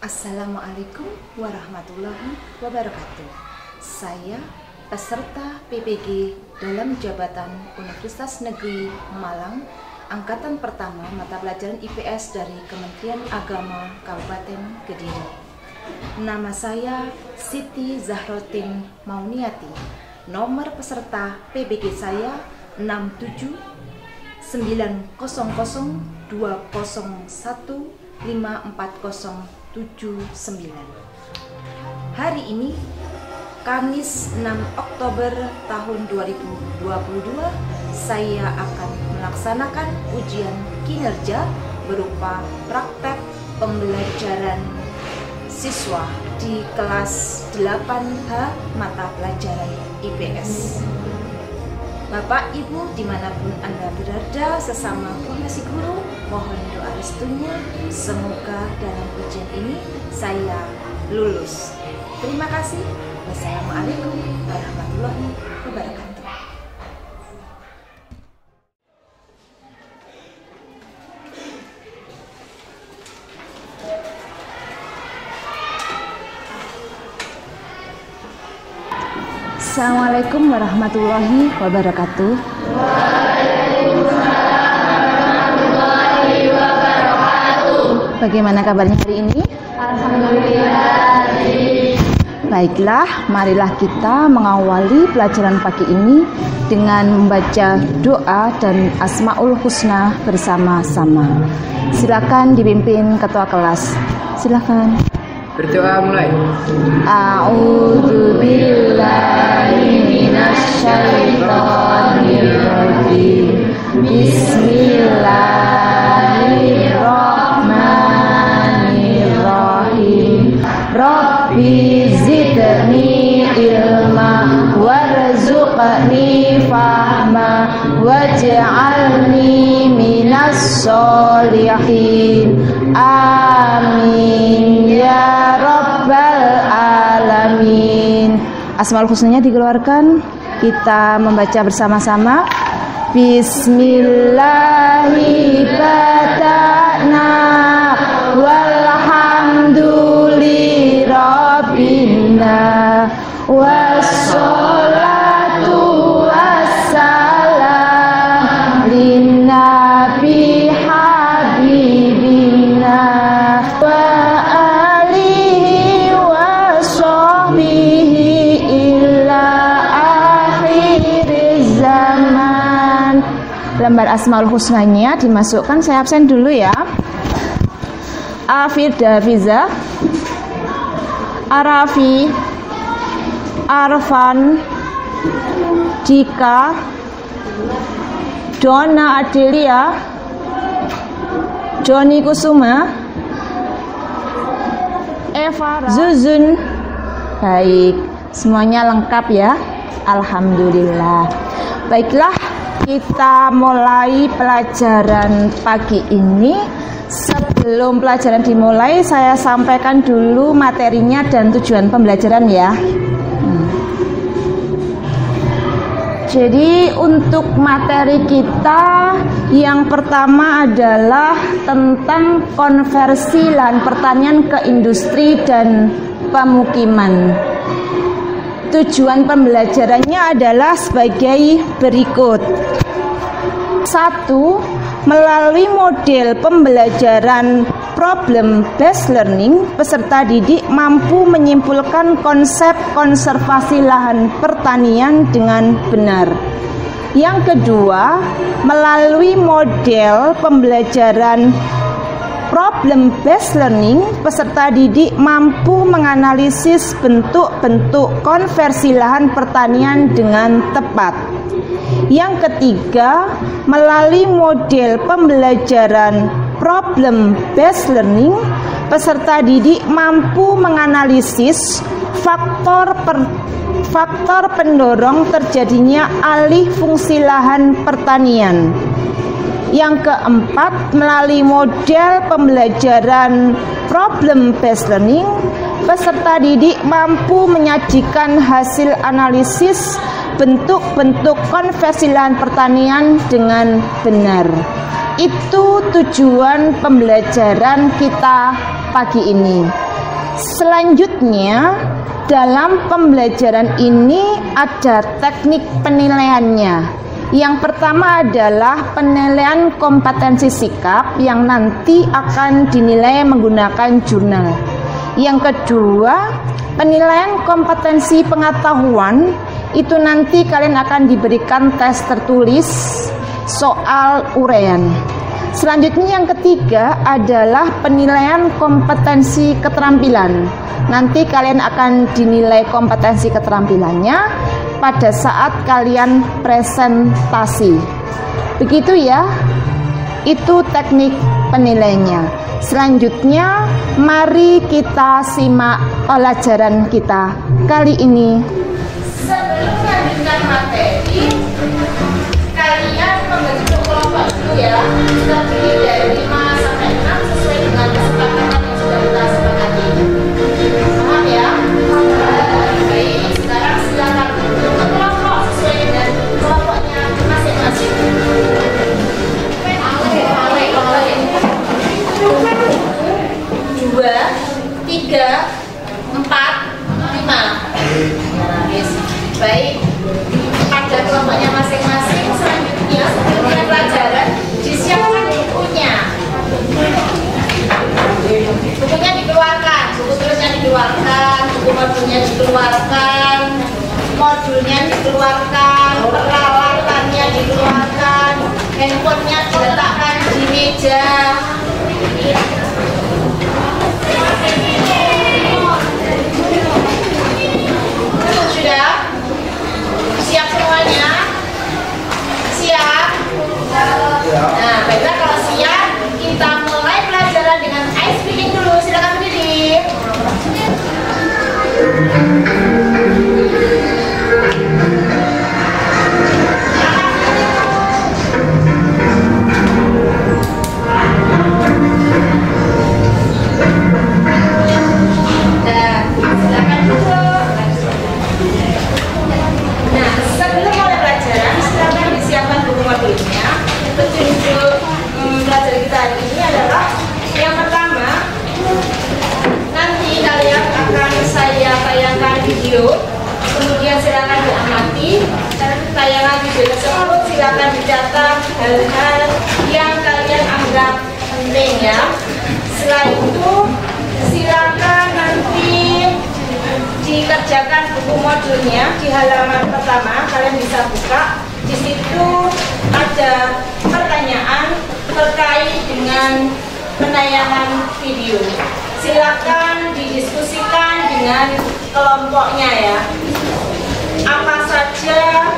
Assalamualaikum warahmatullahi wabarakatuh. Saya peserta PPG dalam jabatan Universitas Negeri Malang, Angkatan Pertama mata pelajaran IPS dari Kementerian Agama Kabupaten Kediri. Nama saya Siti Zahrotin Mauniati. Nomor peserta PPG saya 679002015409. Hari ini Kamis 6 Oktober tahun 2022, saya akan melaksanakan ujian kinerja berupa praktek pembelajaran siswa di kelas 8H mata pelajaran IPS. Bapak Ibu dimanapun Anda berada, sesama profesi guru, mohon doa restunya, semoga dalam ujian ini saya lulus. Terima kasih. Wassalamualaikum warahmatullahi wabarakatuh. Assalamualaikum warahmatullahi wabarakatuh. Waalaikumsalam warahmatullahi wabarakatuh. Bagaimana kabarnya hari ini? Alhamdulillah. Baiklah, marilah kita mengawali pelajaran pagi ini dengan membaca doa dan Asmaul Husna bersama-sama. Silakan dipimpin ketua kelas. Silakan. Berdoa mulai. A'udzu billahi minasy syaithanir rajim. Bismillahirrahmanirrahim. Rabbi zidni ilma warzuqni fahma waj'alni minas sholihin. Amin ya rabbal alamin. Asmaul Husnanya dikeluarkan. Kita membaca bersama-sama. Bismillahi bada'na walhamdulillahi rabbina wassalatu wassalam linnabi habibina wa alihi wa sahbihi illa akhiriz zaman. Lembar Asmaul Husnanya dimasukkan. Saya absen dulu ya. Afida Fiza, Arafi, Arfan, Dika, Dona Adelia, Joni Kusuma, Eva, Zuzun. Baik, semuanya lengkap ya. Alhamdulillah. Baiklah, kita mulai pelajaran pagi ini. Sebelum pelajaran dimulai, saya sampaikan dulu materinya dan tujuan pembelajaran ya. Jadi untuk materi kita yang pertama adalah tentang konversi lahan pertanian ke industri dan pemukiman. Tujuan pembelajarannya adalah sebagai berikut. 1. Melalui model pembelajaran problem based learning, peserta didik mampu menyimpulkan konsep konservasi lahan pertanian dengan benar. Yang kedua, melalui model pembelajaran problem based learning, peserta didik mampu menganalisis bentuk-bentuk konversi lahan pertanian dengan tepat. Yang ketiga, melalui model pembelajaran problem based learning, peserta didik mampu menganalisis faktor pendorong terjadinya alih fungsi lahan pertanian. Yang keempat, melalui model pembelajaran problem based learning, peserta didik mampu menyajikan hasil analisis bentuk-bentuk konversi lahan pertanian dengan benar. Itu tujuan pembelajaran kita pagi ini. Selanjutnya, dalam pembelajaran ini ada teknik penilaiannya. Yang pertama adalah penilaian kompetensi sikap yang nanti akan dinilai menggunakan jurnal. Yang kedua, penilaian kompetensi pengetahuan, itu nanti kalian akan diberikan tes tertulis soal uraian. Selanjutnya yang ketiga adalah penilaian kompetensi keterampilan. Nanti kalian akan dinilai kompetensi keterampilannya pada saat kalian presentasi. Begitu ya, itu teknik penilaiannya. Selanjutnya, mari kita simak pelajaran kita kali ini. Sebelum melanjutkan materi, kalian membentuk kelompok dulu ya. Terdiri dari 5 sampai 6 sesuai dengan kesepakatan yang sudah kita sepakati. Paham ya? Baik, sekarang silakan bentuk kelompok sesuai dengan kelompoknya masing-masing. 2, 3, 4, 5. Baik, pada kelompoknya masing-masing. Selanjutnya sebelum pelajaran disiapkan bukunya. Bukunya dikeluarkan, buku tulisnya dikeluarkan, buku modulnya dikeluarkan, modulnya dikeluarkan, peralatannya dikeluarkan, handphonenya diletakkan di meja. Sudah? Siap semuanya? Siap? Nah, baiklah kalau siap, kita mulai pelajaran dengan ice breaking dulu. Silakan berdiri. Petunjuk pelajaran kita hari ini adalah yang pertama, nanti kalian akan saya tayangkan video, kemudian silakan diamati. Tayangan video tersebut silakan dicatat hal-hal yang kalian anggap penting ya. Setelah itu silakan nanti dikerjakan buku modulnya di halaman pertama. Kalian bisa buka. Di situ ada pertanyaan terkait dengan penayangan video. Silakan didiskusikan dengan kelompoknya ya. Apa saja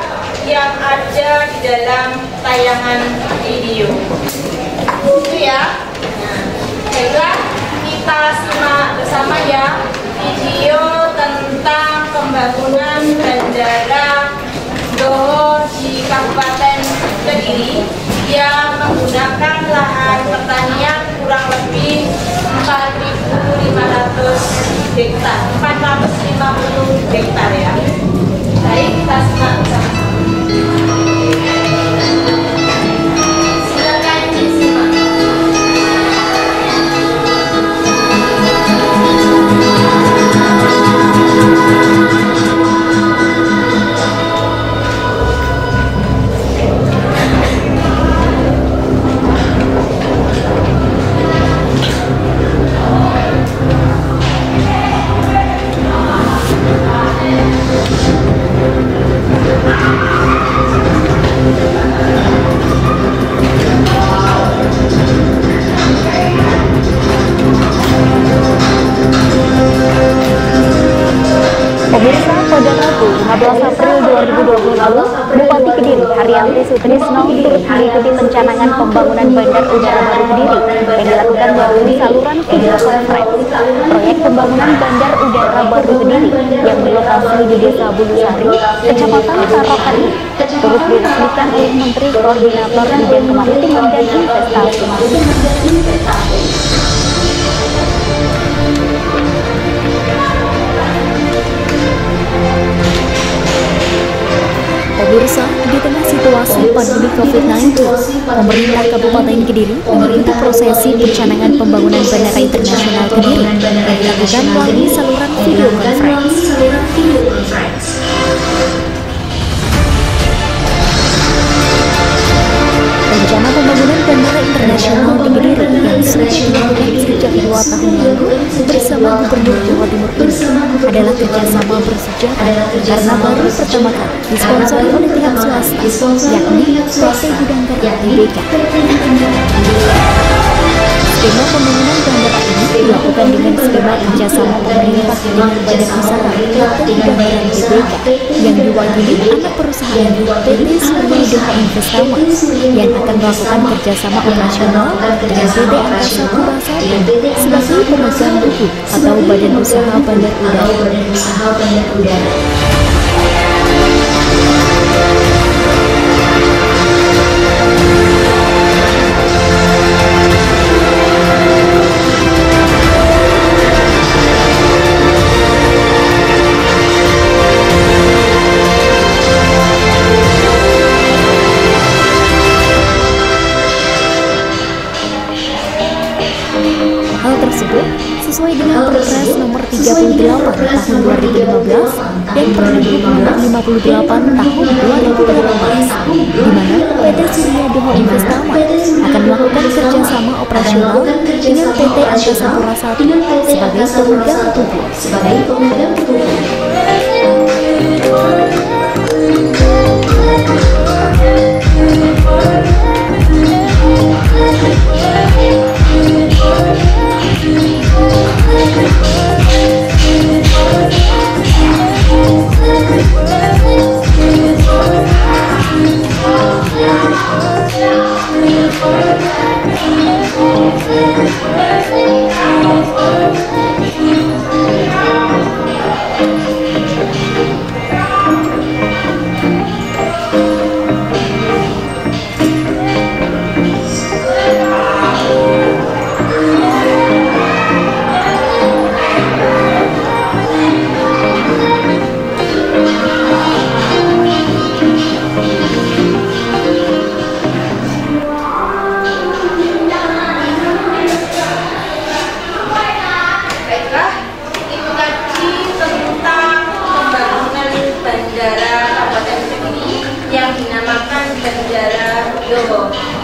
yang ada di dalam tayangan video. Itu ya. Nah, baiklah, kita simak bersama ya video tentang pembangunan bandara Doho di Kabupaten Kediri yang menggunakan lahan pertanian kurang lebih 4.500 hektar, 450 hektar ya. Baik, kita simak bersama. Silakan disimak. Pemirsa, pada Rabu 15 April 2020 lalu, Bupati Kediri Haryanti Sutrisno turut mengikuti pencanangan pembangunan Bandar Udara Baru Kediri yang dilakukan melalui saluran video conference. Proyek pembangunan Bandar Udara Baru Kediri yang berlokasi di Desa Bulusari, Kecamatan Tarokan ini turut diresmikan oleh Menteri Koordinator Bidang Kemaritiman dan Investasi. Pemirsa, di tengah situasi pandemi COVID-19, pemerintah Kabupaten Kediri mengikuti prosesi pencanangan pembangunan Bandara Internasional Kediri yang dilakukan melalui saluran video conference. Rencana pembangunan Bandara Internasional di Kediri yang sudah dilakukan sejak 2 tahun lalu bersama Gubernur Jawa Timur ini adalah kerjasama bersejarah karena baru pertama kali disponsori oleh pihak swasta, yakni PT Gudang Garuda Tbk. Skema pembangunan bandara ini dilakukan dengan skema kerjasama pemerintah dengan badan usaha PT Gudang Garuda Tbk yang diwakili anak perusahaan PT Surya Doha Investama yang akan melakukan kerjasama operasional dengan PT Angkasa Pura I sebagai pemegang buku atau badan usaha bandar udara. Hal tersebut sesuai dengan Perpres nomor 38 tahun 2015 dan Permendikbud nomor 58 tahun 2018, di mana PT Surya Doha Investama akan melakukan kerjasama operasional dengan PT Angkasa Pura I sebagai pemegang tubuh.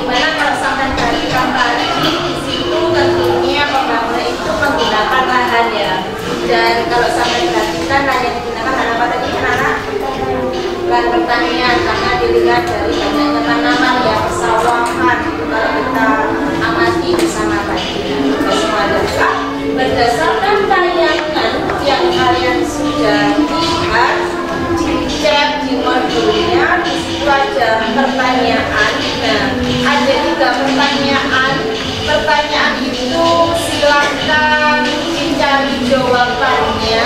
Dimana kalau sampai perhatikan tadi di situ tentunya pembangunan itu menggunakan lahan ya, dan kalau sampai perhatikan hanya digunakan lahan apa tadi anak-anak? Lahan pertanian, karena dilihat dari banyaknya tanaman ya, persawahan itu kalau kita amati bersama tadi. Semua adalah berdasarkan tayangan yang kalian sudah lihat, dicek di modulnya, di situ ada pertanyaan. Nah, ada 3 pertanyaan. Pertanyaan itu silakan dicari jawabannya.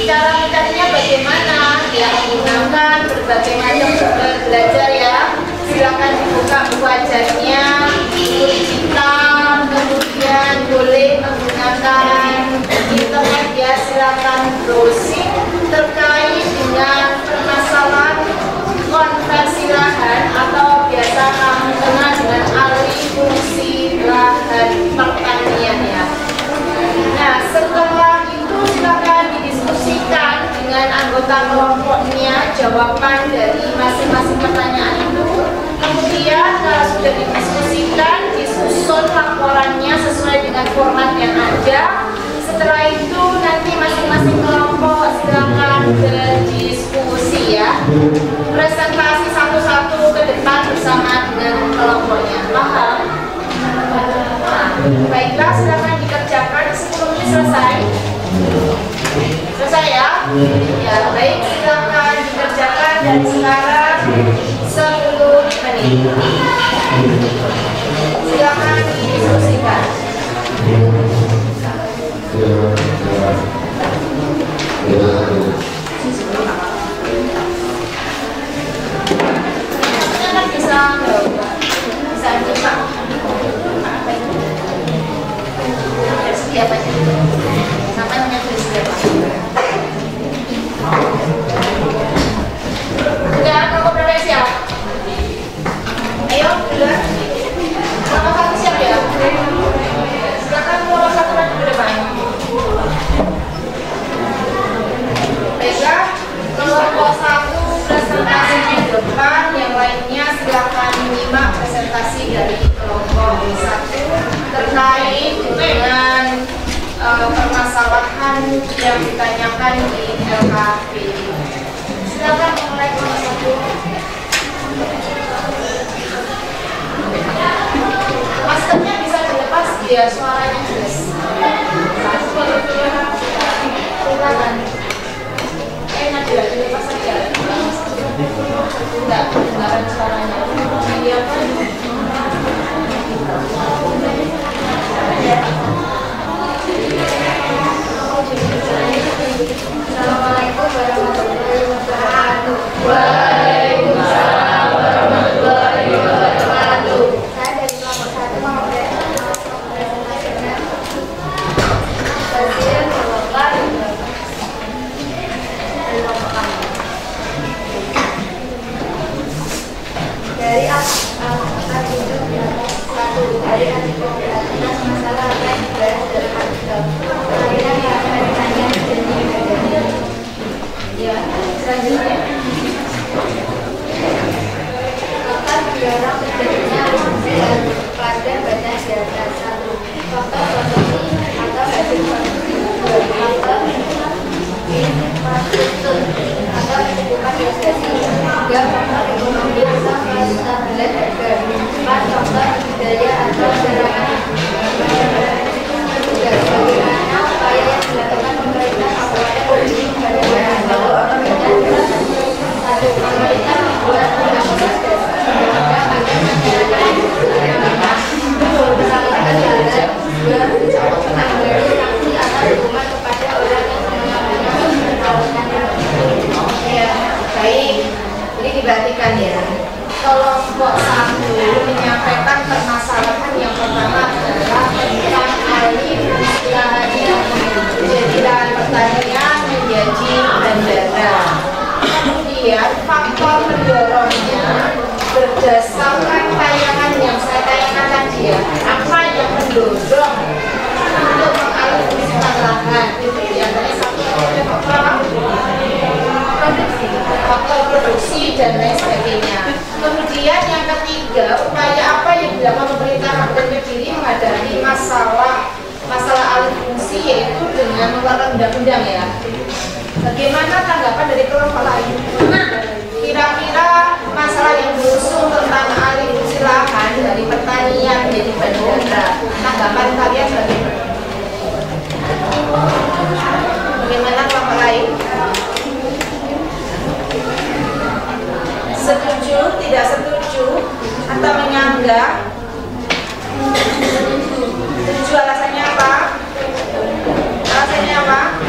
Cara mencarinya bagaimana? Ya, menggunakan berbagai macam sumber belajar ya. Silakan dibuka buku ajarnya, buku digital, kemudian boleh menggunakan internet ya. Silakan browsing terkait dengan permasalahan konversi lahan atau biasa kamu kenal dengan alih fungsi lahan pertanian ya. Nah, setelah itu silakan didiskusikan dengan anggota kelompoknya jawaban dari masing-masing pertanyaan itu. Kemudian kalau sudah didiskusikan, disusun laporannya sesuai dengan format yang ada. Setelah itu nanti masing-masing kelompok silakan berdiskusi ya, presentasi satu-satu ke depan bersama dengan kelompoknya. Paham? Baiklah, silakan dikerjakan. 10 menit selesai. Selesai ya? Ya, baik, silakan dikerjakan dan sekarang 10 menit. Silakan didiskusikan. Udah, kalau aspirasi dari kelompok satu terkait dengan permasalahan yang ditanyakan di LKP. Silakan mulai kelompok satu. Maskernya bisa dilepas biar suaranya jelas. Silakan. Nadia dilepas saja. Enggak kedengaran suaranya. Iya kan? Assalamualaikum warahmatullahi wabarakatuh. Waalaikumsalam warahmatullahi wabarakatuh. Saya dari kelompok 1 mau dari dari masalah ya selanjutnya akan dilarang terjadinya pada badan data satu faktor konsumsi atau hasil konsumsi faktor infrastruktur atau kecukupan investasi tiga faktor ekonomi atau kestabilan harga empat faktor budaya atau serangan bagaimana upaya yang dilakukan pemerintah kabupaten Kediri pada satu pemerintah membuat undang-undang agar masyarakat menyalurkan dana dua mengambil sanksi atau hukuman kepada orang yang menyalurkan ya baik ini diperhatikan ya. Kelompok satu menyampaikan permasalahan yang pertama adalah tentang alih fungsi lahan yang menjadi lahan pertanian menjadi bandara. Kemudian faktor mendorongnya berdasarkan tayangan yang saya tayangkan tadi ya, apa yang mendorong untuk mengalihfungsikan lahan itu diantaranya satu faktor produksi dan lain sebagainya. Kemudian yang ketiga, upaya apa yang dilakukan pemerintah Kabupaten Kediri menghadapi masalah alih fungsi yaitu dengan mengeluarkan undang-undang ya. Bagaimana tanggapan dari kelompok lain? Kira-kira masalah yang diusung tentang alih fungsi lahan dari pertanian menjadi bandara, tanggapan kalian bagaimana? Bagaimana kelompok lain? Setuju, tidak setuju, atau menyanggah? Setuju, alasannya apa? Alasannya apa?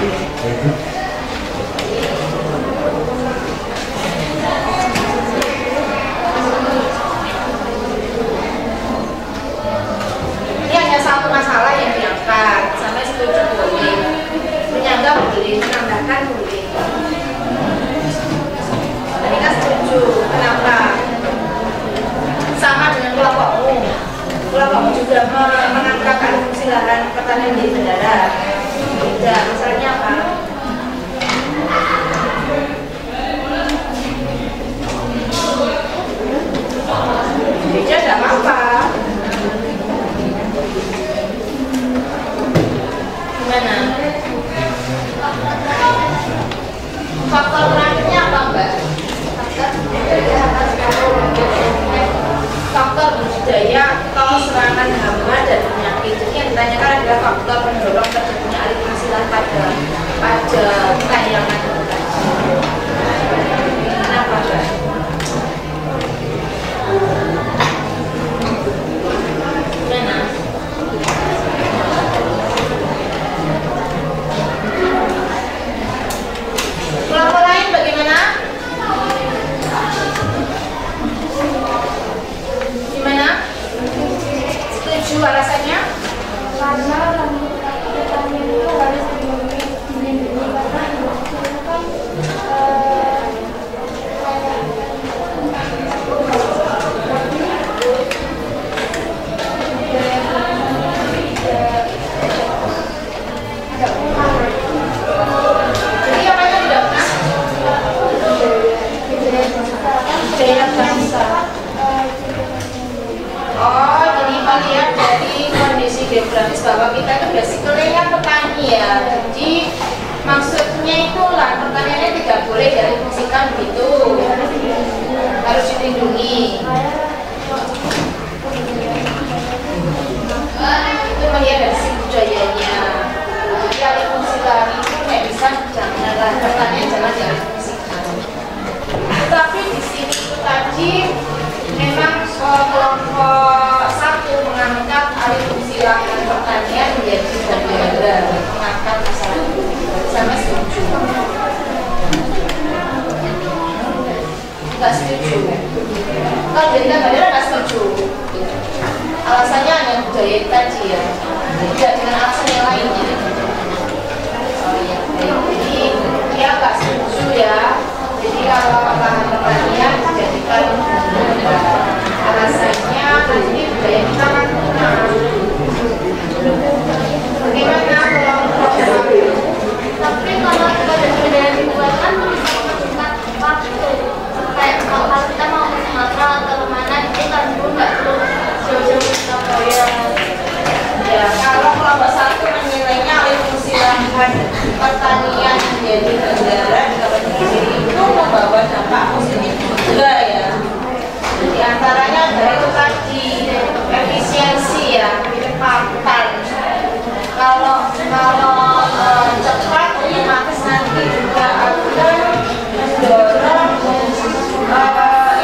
Ini hanya satu masalah yang diangkat. Sampai setuju boleh, menyanggah boleh, menambahkan boleh. Kita setuju. Kenapa? Sama dengan kelompokmu. Kelompokmu juga mengangkat alih fungsi lahan pertanian di bandara. Beda. Masalahnya apa? Beda tidak apa-apa. Gimana? Faktor terakhirnya apa, Mbak? Faktor budidaya atau serangan hama dan penyakit. Jadi yang ditanyakan adalah faktor pendorong terjadinya alih fungsi lahan pada tayangan tadi. Kenapa, Mbak? Gimana? Kelompok lain bagaimana? Gimana? Setuju alasannya? Karena pertanian itu harus dilindungi karena itu kan jadi apa yang tidak pernah? Budaya bangsa. geografis bahwa kita itu basically kan petani ya. Jadi maksudnya itu lahan pertaniannya tidak boleh dialihfungsikan gitu, harus dilindungi. Itu melihat dari sisi budayanya. Jadi alihfungsi lahan itu nggak bisa jangan lahan pertanian jangan dialihfungsikan. Tetapi di sini itu tadi memang kelompok satu mengangkat alihfungsi lahan pertanian menjadi bandara, mengangkat masalah itu. Sama setuju. Nggak setuju. Kalau jadi bandara nggak setuju. Alasannya hanya budaya tadi ya, tidak dengan alasan yang lainnya. Oh iya, jadi dia nggak setuju ya. Jadi kalau lahan pertanian dijadikan bandara, alasannya nanti budaya kita kan punah. Bagaimana kelompok? Tapi kalau budaya dibuat kan bisa membutuhkan waktu. Kayak kalau kita mau ke Sumatera atau kemana, itu kan dulu nggak perlu jauh-jauh ke Surabaya. Ya, kalau kelompok satu menilainya alihfungsi lahan pertanian menjadi bandara di kawasan sendiri itu membawa dampak positif juga ya. Di antaranya adalah itu tadi efisiensi ya, kecepatan. Kalau cepat otomatis nanti juga akan mendorong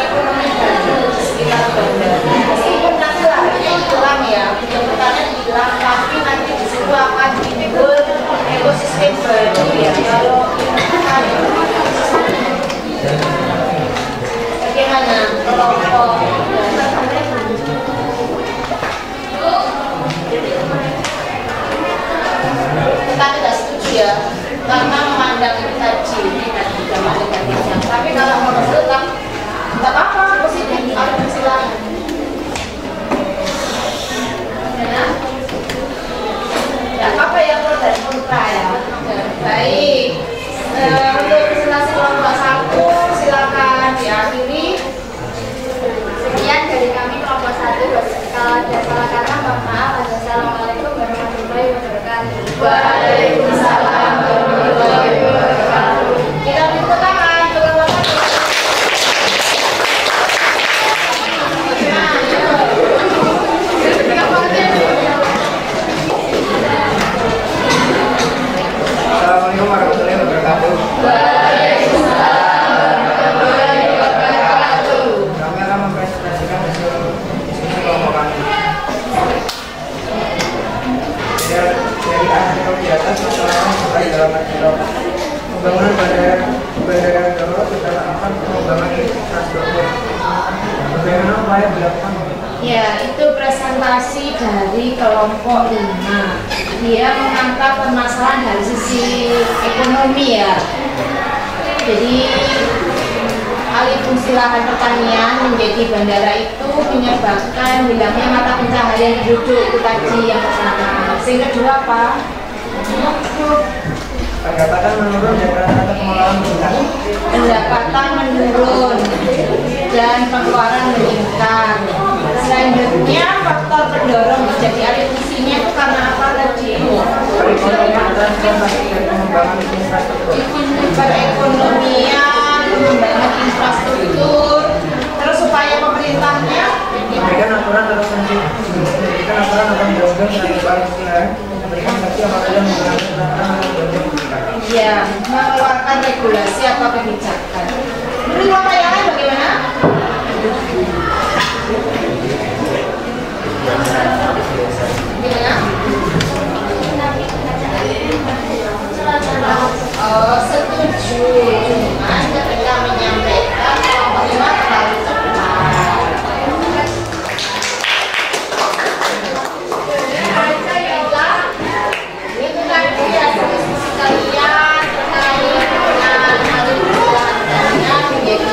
ekonomi baru di sekitar bandara. Meskipun nanti lahannya hilang ya, kecepatan hilang, tapi nanti di situ akan timbul ekosistem baru ya. Kalau bagaimana kelompok kita tidak setuju ya, karena memandang itu tadi dampak negatifnya. Tapi kalau mau tetap tidak apa-apa, positif, alihfungsi lahan. Tidak apa ya kalau dari kontra ya. Baik, untuk presentasi kelompok satu silakan diakhiri. Sekian dari kami kelompok satu. Kalau ada salah kata mohon maaf. Assalamualaikum warahmatullahi wabarakatuh. Waalaikumsalam warahmatullahi wabarakatuh. Kita tepuk tangan untuk kelompok satu. Assalamualaikum warahmatullahi wabarakatuh. Waalaikumsalam warahmatullahi wabarakatuh. Kami akan mempresentasikan hasil diskusi kelompok kami. Dari artikel di atas masalahnya sebagai dalam artikel pembangunan bandara darurat berdasarkan pengembangan infrastruktur. Bagaimana upaya dilakukan? Ya, itu presentasi dari kelompok 5. Dia mengangkat permasalahan dari sisi ekonomi ya. Jadi alihfungsi lahan pertanian menjadi bandara itu menyebabkan hilangnya mata pencaharian penduduk itu tadi yang pertama. Sehingga kedua apa? Pendapatan menurun dan rata-rata pengelolaan meningkat. Pendapatan menurun dan pengeluaran meningkat. Selanjutnya faktor pendorong terjadi alihfungsinya itu karena apa tadi? Perekonomian dan pengembangan infrastruktur. Perekonomian, pengembangan infrastruktur, terus upaya pemerintahnya Memberikan aturan atau sanksi, memberikan aturan atau mendorong dan alihfungsi lahan, memberikan sanksi apabila menggunakan aturan atau mendorong. ya mengeluarkan regulasi atau kebijakan. Menurut Bapak yang lain bagaimana? Gimana? Oh, setuju. Cuman ketika menyampaikan kelompok 5 terlalu cepat. Itu tadi hasil diskusi kalian terkait dengan alihfungsi lahan menjadi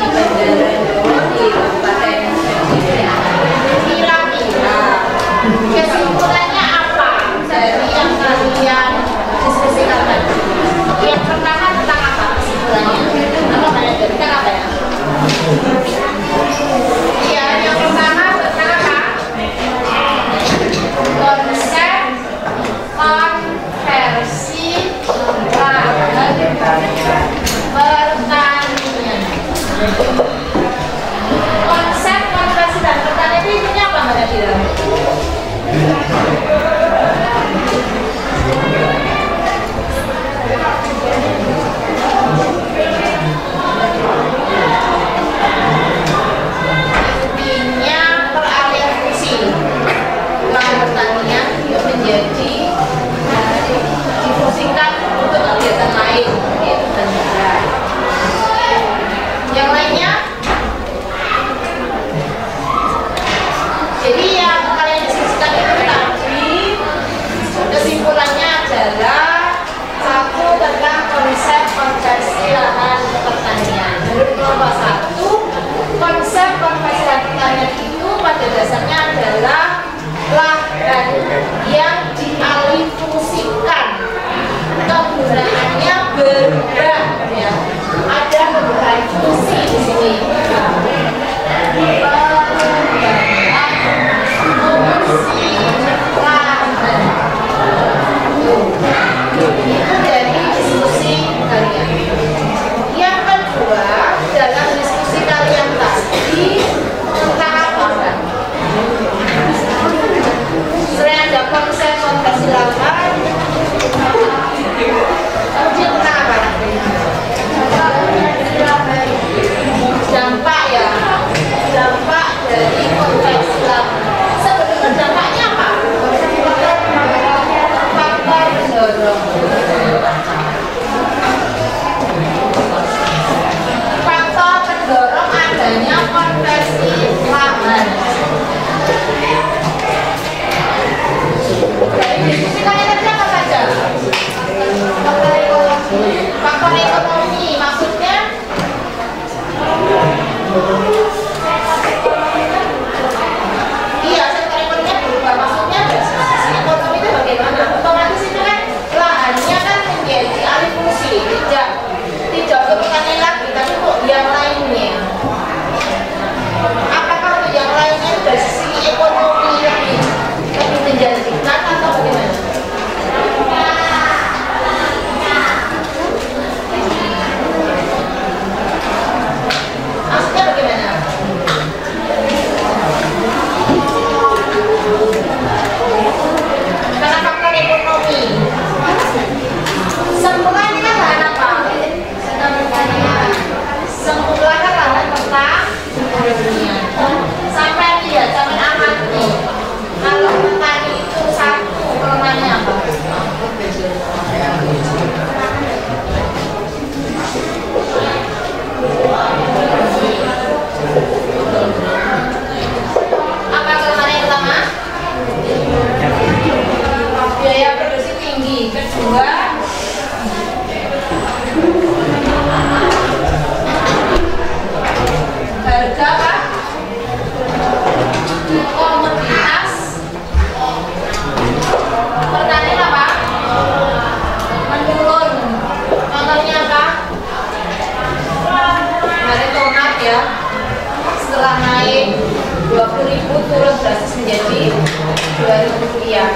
rupiah.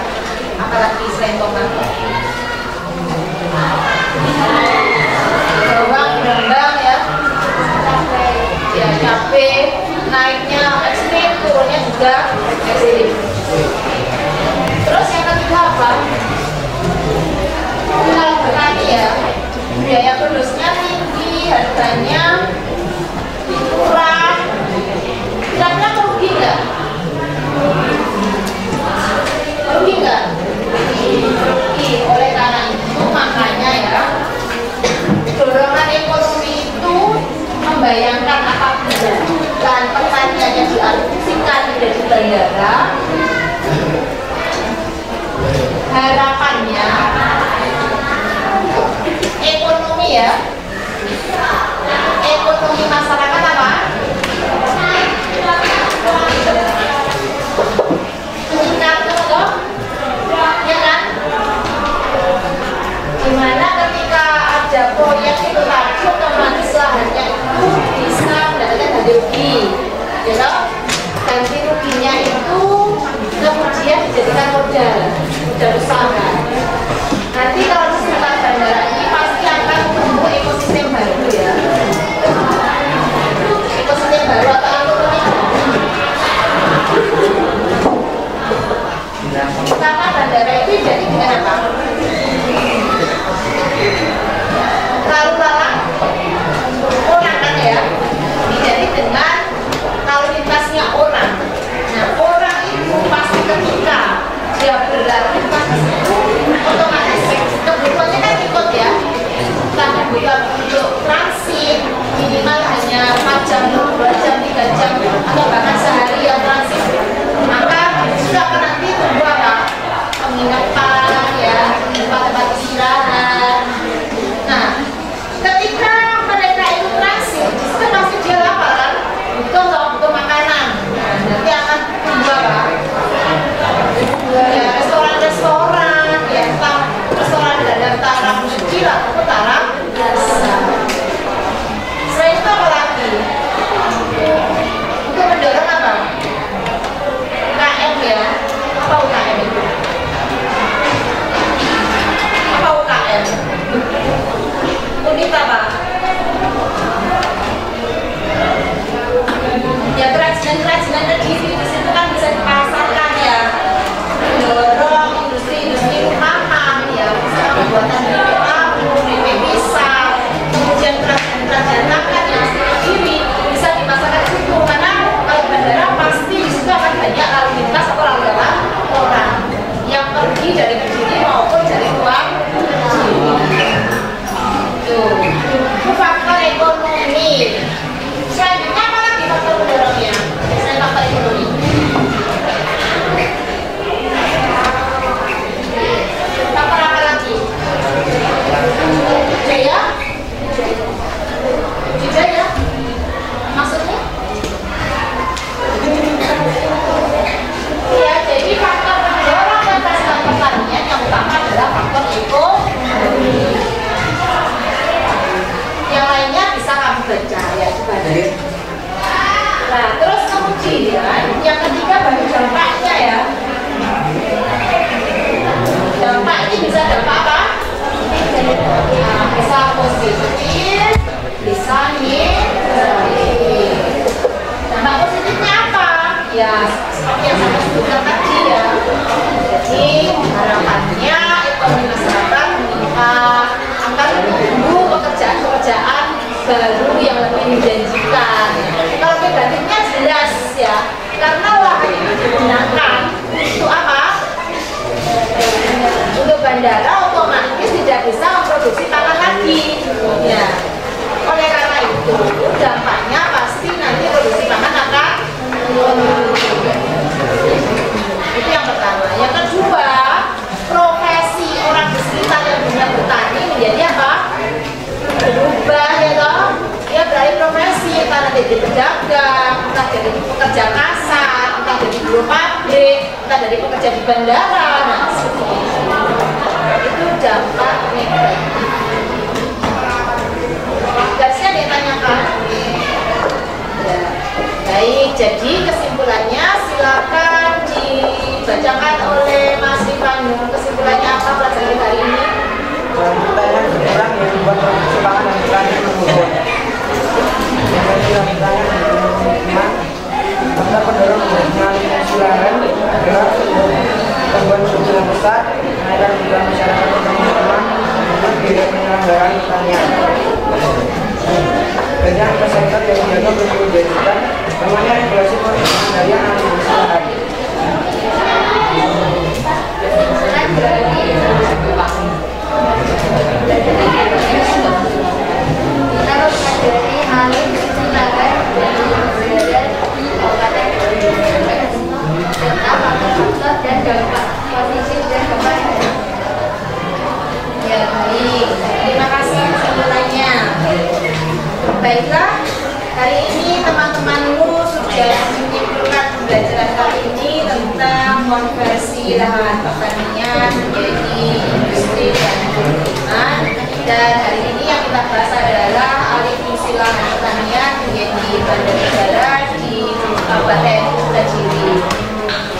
Apalagi selain tomat. Bawang, brambang ya. Ya, cabai naiknya ekstrim, turunnya juga ekstrim. Terus yang ketiga apa? Kalau bertani ya, biaya produksinya tinggi, harganya murah. Kira-kira merugi nggak? Merugi nggak? Merugi. Oleh karena itu makanya ya, dorongan ekonomi itu membayangkan apabila lahan pertaniannya dialokasikan dari bandara, harapannya ekonomi ya, ekonomi masyarakat apa? Meningkat toh, ya kan? Dimana ketika ada proyek itu lagi otomatis lahannya itu bisa mendapatkan ganti rugi, ya toh? Ganti ruginya itu kemudian dijadikan modal usaha. Nanti kalau setelah bandara ini pasti akan tumbuh ekosistem baru ya. Ekosistem baru atau ekonomi karena bandara itu jadi dengan apa? Lalu lalang orang kan ya, jadi dengan lalu lintasnya orang. Nah orang itu pasti ketika dia berlalu itu otomatis kebutuhannya kan ikut ya. Kita kebutuhan untuk transit minimal hanya 4 jam, 2 jam, 3 jam atau bahkan sehari yang transit. Maka juga akan nanti tunggu apa? Penginapan ya, tempat-tempat istirahat. Nah, ketika mereka itu transit, itu pasti dia lapar kan? Butuh makanan. Nah, nanti akan tunggu apa? Ya, restoran-restoran, ya, restoran dalam taraf kecil ataupun taraf besar. Selain itu apa lagi? Untuk mendorong apa? UKM ya. Apa UKM itu? Apa UKM? Unit apa? Ya kerajinan-kerajinan di situ kan bisa dipasarkan ya. Mendorong industri-industri rumahan ya, misalnya pembuatan bebek tahu, bebek pisang, kemudian kerajinan tangan yang sendiri bisa dipasarkan di situ. Karena kalau bandara pasti di situ akan banyak lalu lintas atau lalu lalang orang yang pergi dari Kediri maupun dari luar Kediri. Itu faktor ekonomi. Selanjutnya apa lagi faktor pendorongnya? Selain faktor ekonomi. Faktor apa lagi? Budaya? Budaya? Maksudnya? Ya, jadi faktor pendorong keberhasilan pertanian yang utama adalah faktor ekonomi. Yang lainnya bisa kamu baca ya, coba. Nah, terus kemudian yang ketiga baru dampaknya ya. Dampak ini bisa dampak apa? Nah, bisa positif, bisa negatif. Dampak positifnya apa? Ya, seperti yang saya sebutkan tadi ya. Jadi harapannya ekonomi masyarakat meningkat, akan tumbuh pekerjaan-pekerjaan baru yang lebih menjanjikan. Kalau negatifnya jelas ya, karena lahan itu digunakan untuk apa? Untuk bandara otomatis tidak bisa memproduksi pangan lagi. Ya. Oleh karena itu dampaknya pasti nanti produksi pangan akan itu yang pertama. Yang kedua, profesi orang di sekitar yang punya bertani menjadi apa? Berubah ya toh. Dia beralih profesi, entah jadi pedagang, entah jadi pekerja kasar, entah jadi buruh pabrik, entah jadi pekerja di bandara. Nah, itu dampak negatif. Gasnya ditanyakan. Ya. Baik, jadi kesimpulannya silakan di dibacakan oleh Mas Rifanu. Kesimpulannya apa pelajaran hari ini? Kita yang berkurang yang membuat perkembangan dan berani menurun. Yang berkurang kita pendorong dengan silaran adalah gangguan sosial yang besar, kenaikan jumlah masyarakat teman-teman, dan biaya penyelenggaraan pertanian. Dengan kesehatan yang dijaga berkelanjutan, namanya regulasi pengendalian alih lahan. Kita harus mempelajari alih fungsi lahan dan berada di kabupaten serta faktor dan dampak positif dan kebaikan. Ya baik, terima kasih kesimpulannya. Baiklah, hari ini teman-temanmu sudah menyimpulkan pembelajaran kali ini tentang konversi lahan pertanian menjadi industri dan perkebunan. Dan hari ini yang kita bahas adalah alih fungsi lahan pertanian menjadi bandar udara di Kabupaten Kediri.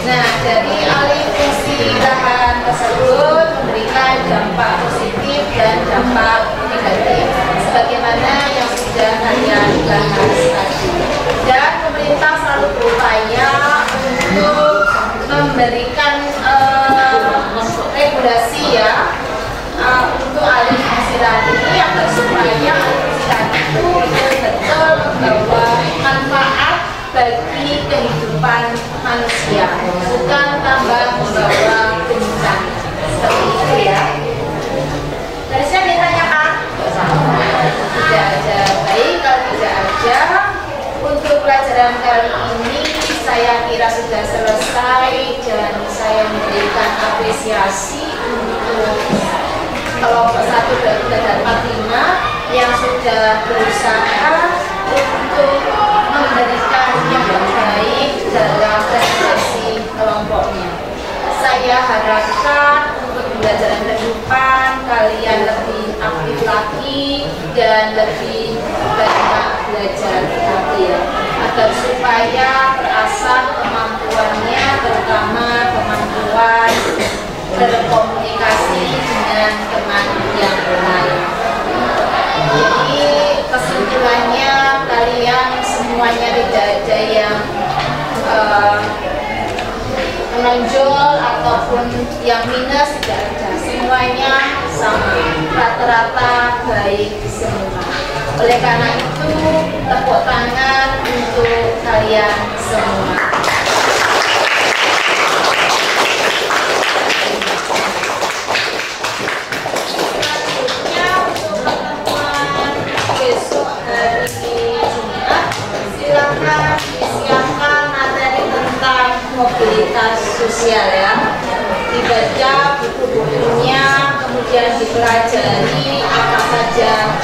Nah, dari alih fungsi lahan tersebut memberikan dampak positif dan dampak negatif sebagaimana yang sudah kalian bahas tadi. Dan pemerintah selalu berupaya untuk memberikan regulasi ya untuk alih fungsi lahan ini agar supaya alih fungsi lahan itu betul-betul membawa manfaat bagi kehidupan manusia, bukan tambah membawa bencana. Seperti itu ya. Dari saya ditanyakan? Tidak ada. Baik, kalau tidak ada, untuk pelajaran kali ini saya kira sudah selesai dan saya memberikan apresiasi untuk kelompok 1 dan 45 yang sudah berusaha untuk memberikan yang terbaik dalam prestasi kelompoknya. Saya harapkan untuk pembelajaran ke depan kalian lebih aktif lagi dan lebih banyak belajar lagi ya, agar supaya terasah kemampuannya, terutama kemampuan berkomunikasi dengan teman yang lain. Jadi kesimpulannya kalian semuanya tidak ada yang menonjol ataupun yang minus, tidak ada, semuanya sama, rata-rata baik semua. Oleh karena itu tepuk tangan untuk kalian semua. Selanjutnya untuk pertemuan besok hari Jumat, silakan disiapkan materi tentang mobilitas sosial ya. Dibaca buku-bukunya, kemudian dipelajari apa saja